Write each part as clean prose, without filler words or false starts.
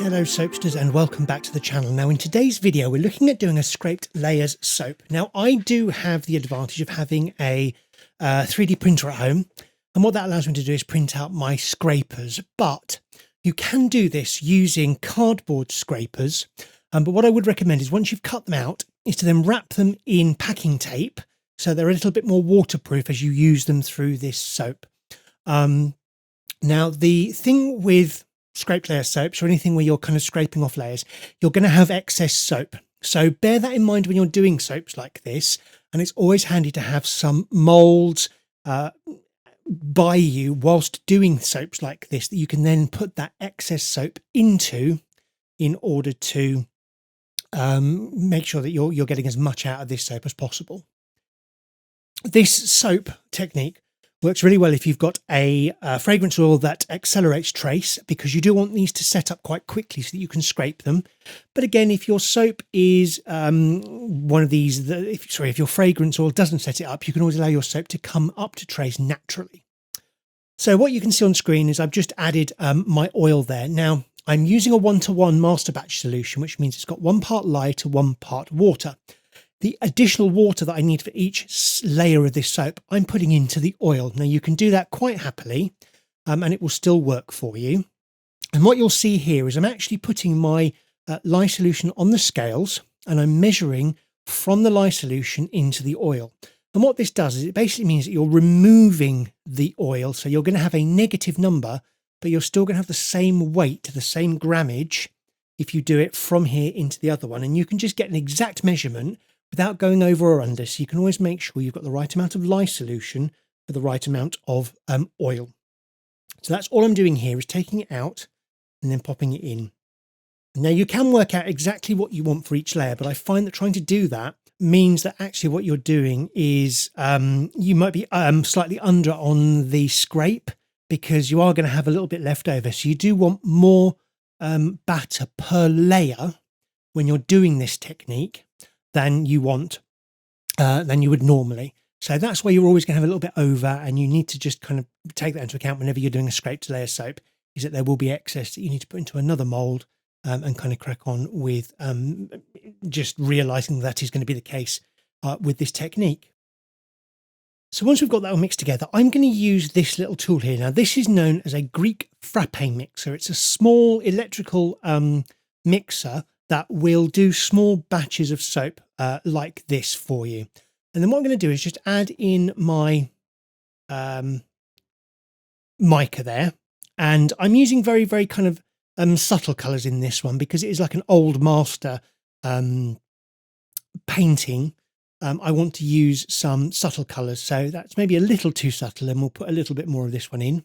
Hello soapsters and welcome back to the channel. Now in today's video we're looking at doing a scraped layers soap. Now I do have the advantage of having a 3D printer at home, and what that allows me to do is print out my scrapers, but you can do this using cardboard scrapers. But what I would recommend is once you've cut them out is to then wrap them in packing tape so they're a little bit more waterproof as you use them through this soap. Now the thing with scraped layer soaps or anything where you're kind of scraping off layers, you're going to have excess soap. So bear that in mind when you're doing soaps like this. And it's always handy to have some molds by you whilst doing soaps like this that you can then put that excess soap into in order to make sure that you're getting as much out of this soap as possible. This soap technique works really well if you've got a fragrance oil that accelerates trace, because you do want these to set up quite quickly so that you can scrape them. But again, if your soap is one of these, if your fragrance oil doesn't set it up, you can always allow your soap to come up to trace naturally. So what you can see on screen is I've just added my oil there. Now I'm using a 1:1 master batch solution, which means it's got 1 part lye to 1 part water. The additional water that I need for each layer of this soap, I'm putting into the oil. Now you can do that quite happily and it will still work for you. And what you'll see here is I'm actually putting my lye solution on the scales and I'm measuring from the lye solution into the oil. And what this does is it basically means that you're removing the oil. So you're going to have a negative number, but you're still going to have the same weight, the same grammage if you do it from here into the other one. And you can just get an exact measurement without going over or under, so you can always make sure you've got the right amount of lye solution for the right amount of oil. So that's all I'm doing here, is taking it out and then popping it in. Now you can work out exactly what you want for each layer, but I find that trying to do that means that actually what you're doing is you might be slightly under on the scrape, because you are going to have a little bit left over. So you do want more batter per layer when you're doing this technique than you want, than you would normally. So that's where you're always going to have a little bit over, and you need to just kind of take that into account whenever you're doing a scraped layer soap, is that there will be excess that you need to put into another mold and kind of crack on with just realizing that is going to be the case with this technique. So once we've got that all mixed together, I'm going to use this little tool here. Now this is known as a Greek frappe mixer. It's a small electrical mixer that will do small batches of soap like this for you. And then what I'm going to do is just add in my mica there. And I'm using very, very kind of subtle colours in this one, because it is like an old master painting. I want to use some subtle colours. So that's maybe a little too subtle, and we'll put a little bit more of this one in.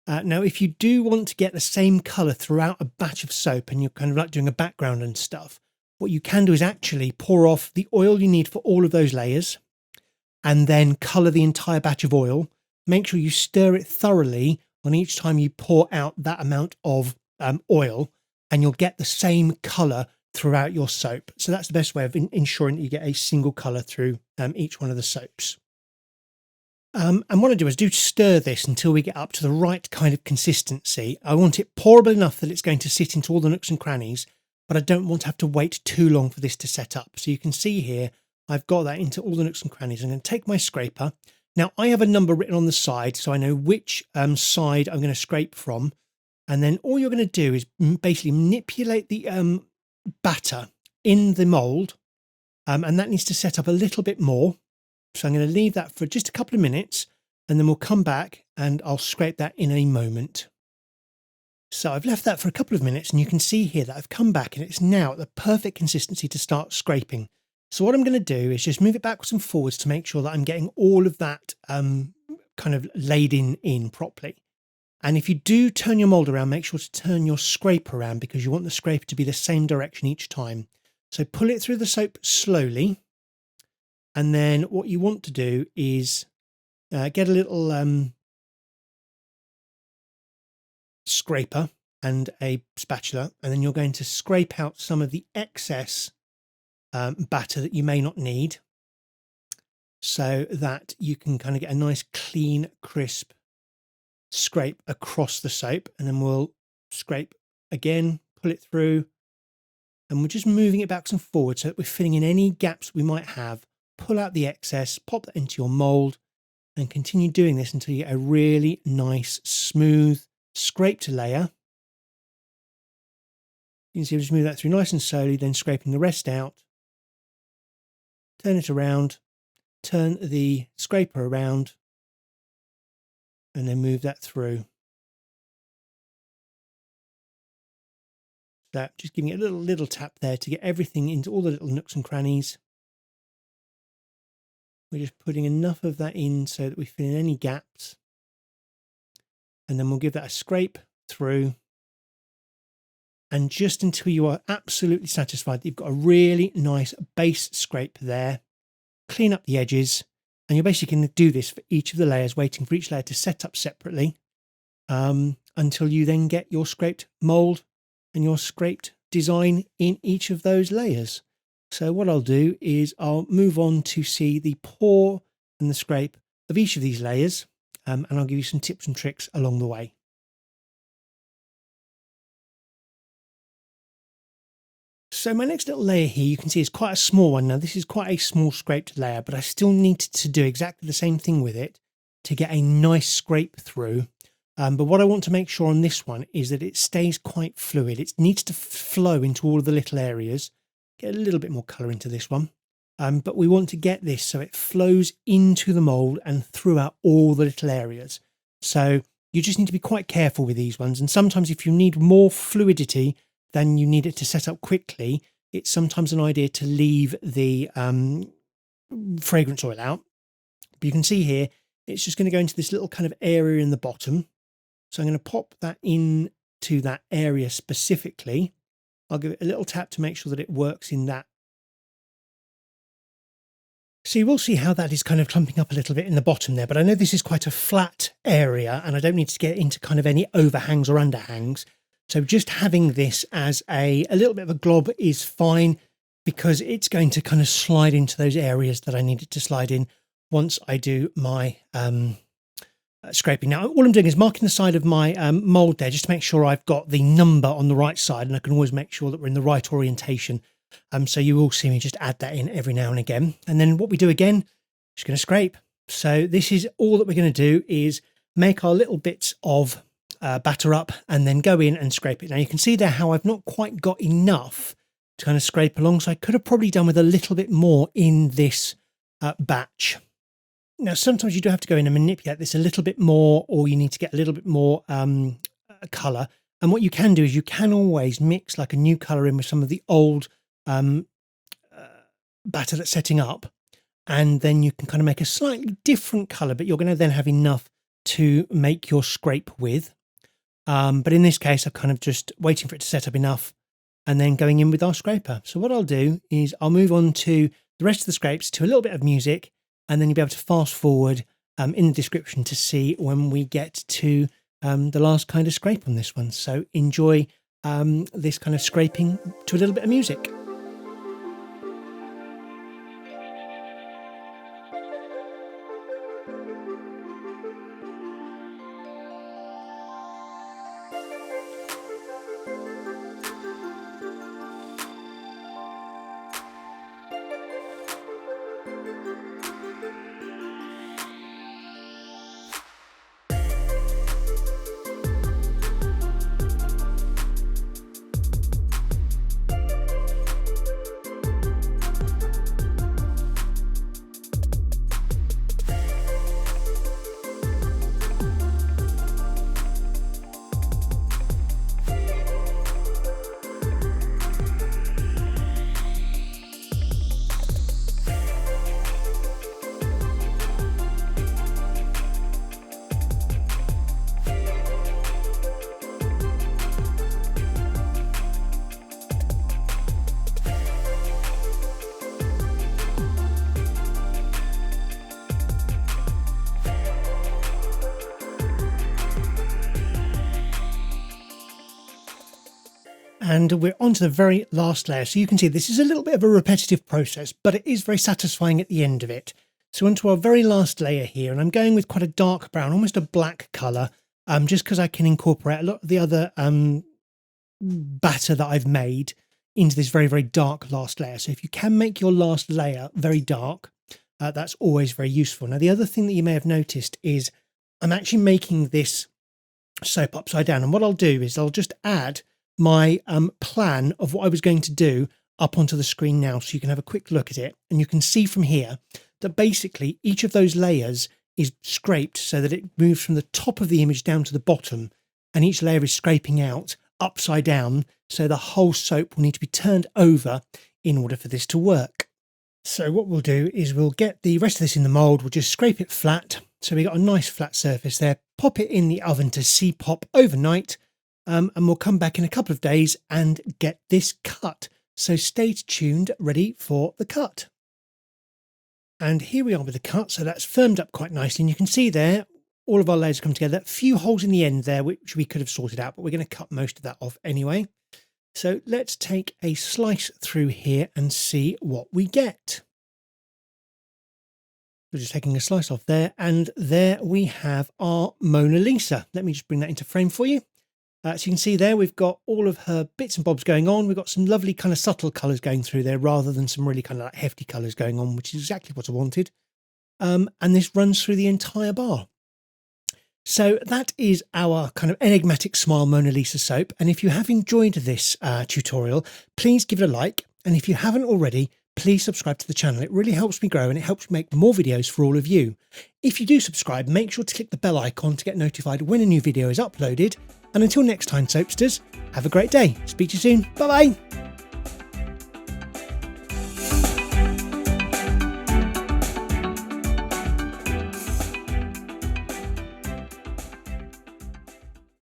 Now, if you do want to get the same colour throughout a batch of soap and you're kind of like doing a background and stuff, what you can do is actually pour off the oil you need for all of those layers and then colour the entire batch of oil. Make sure you stir it thoroughly on each time you pour out that amount of oil, and you'll get the same colour throughout your soap. So that's the best way of ensuring that you get a single colour through each one of the soaps. And what I do is stir this until we get up to the right kind of consistency. I want it pourable enough that it's going to sit into all the nooks and crannies, but I don't want to have to wait too long for this to set up. So you can see here, I've got that into all the nooks and crannies. I'm going to take my scraper. Now I have a number written on the side, so I know which side I'm going to scrape from. And then all you're going to do is basically manipulate the batter in the mold. And that needs to set up a little bit more. So I'm going to leave that for just a couple of minutes, and then we'll come back and I'll scrape that in a moment. So I've left that for a couple of minutes, and you can see here that I've come back and it's now at the perfect consistency to start scraping. So what I'm going to do is just move it backwards and forwards to make sure that I'm getting all of that kind of laid in properly. And if you do turn your mold around, make sure to turn your scraper around, because you want the scraper to be the same direction each time. So pull it through the soap slowly. And then what you want to do is get a little scraper and a spatula, and then you're going to scrape out some of the excess batter that you may not need, so that you can kind of get a nice clean, crisp scrape across the soap. And then we'll scrape again, pull it through, and we're just moving it backwards and forwards so that we're filling in any gaps we might have. Pull out the excess, pop that into your mold, and continue doing this until you get a really nice, smooth, scraped layer. You can see we just move that through nice and slowly, then scraping the rest out. Turn it around, turn the scraper around, and then move that through. So just giving it a little tap there to get everything into all the little nooks and crannies. We're just putting enough of that in so that we fill in any gaps. And then we'll give that a scrape through. And just until you are absolutely satisfied that you've got a really nice base scrape there, clean up the edges. And you're basically going to do this for each of the layers, waiting for each layer to set up separately until you then get your scraped mold and your scraped design in each of those layers. So what I'll do is I'll move on to see the pour and the scrape of each of these layers, and I'll give you some tips and tricks along the way. So my next little layer here, you can see is quite a small one. Now this is quite a small scraped layer, but I still need to do exactly the same thing with it to get a nice scrape through. But what I want to make sure on this one is that it stays quite fluid. It needs to flow into all of the little areas. Get a little bit more colour into this one. But we want to get this so it flows into the mould and throughout all the little areas. So you just need to be quite careful with these ones. And sometimes if you need more fluidity than you need it to set up quickly, it's sometimes an idea to leave the fragrance oil out. But you can see here, it's just going to go into this little kind of area in the bottom. So I'm going to pop that into that area specifically. I'll give it a little tap to make sure that it works in that. So you will see how that is kind of clumping up a little bit in the bottom there, but I know this is quite a flat area and I don't need to get into kind of any overhangs or underhangs. So just having this as a little bit of a glob is fine because it's going to kind of slide into those areas that I need it to slide in once I do my scraping. Now, all I'm doing is marking the side of my mould there just to make sure I've got the number on the right side, and I can always make sure that we're in the right orientation. So you will see me just add that in every now and again. And then what we do again, just going to scrape. So this is all that we're going to do is make our little bits of batter up and then go in and scrape it. Now you can see there how I've not quite got enough to kind of scrape along. So I could have probably done with a little bit more in this batch. Now, sometimes you do have to go in and manipulate this a little bit more, or you need to get a little bit more colour. And what you can do is you can always mix like a new colour in with some of the old batter that's setting up. And then you can kind of make a slightly different colour, but you're going to then have enough to make your scrape with. But in this case, I'm kind of just waiting for it to set up enough and then going in with our scraper. So what I'll do is I'll move on to the rest of the scrapes to a little bit of music, and then you'll be able to fast forward in the description to see when we get to the last kind of scrape on this one. So enjoy this kind of scraping to a little bit of music. And we're on to the very last layer. So you can see this is a little bit of a repetitive process, but it is very satisfying at the end of it. So onto our very last layer here, and I'm going with quite a dark brown, almost a black colour, just because I can incorporate a lot of the other batter that I've made into this very, very dark last layer. So if you can make your last layer very dark, that's always very useful. Now, the other thing that you may have noticed is I'm actually making this soap upside down. And what I'll do is I'll just add my plan of what I was going to do up onto the screen now, so you can have a quick look at it. And you can see from here that basically each of those layers is scraped so that it moves from the top of the image down to the bottom, and each layer is scraping out upside down, so the whole soap will need to be turned over in order for this to work. So what we'll do is we'll get the rest of this in the mould, we'll just scrape it flat, so we got a nice flat surface there, pop it in the oven to C-pop overnight, and we'll come back in a couple of days and get this cut. So stay tuned, ready for the cut. And here we are with the cut, so that's firmed up quite nicely, and you can see there all of our layers come together. A few holes in the end there which we could have sorted out, but we're going to cut most of that off anyway. So let's take a slice through here and see what we get. We're just taking a slice off there, and there we have our Mona Lisa. Let me just bring that into frame for you. So you can see there we've got all of her bits and bobs going on. We've got some lovely kind of subtle colours going through there rather than some really kind of like hefty colours going on, which is exactly what I wanted. And this runs through the entire bar. So that is our kind of enigmatic smile Mona Lisa soap. And if you have enjoyed this tutorial, please give it a like. And if you haven't already, please subscribe to the channel. It really helps me grow and it helps me make more videos for all of you. If you do subscribe, make sure to click the bell icon to get notified when a new video is uploaded. And until next time, soapsters, have a great day. Speak to you soon. Bye-bye.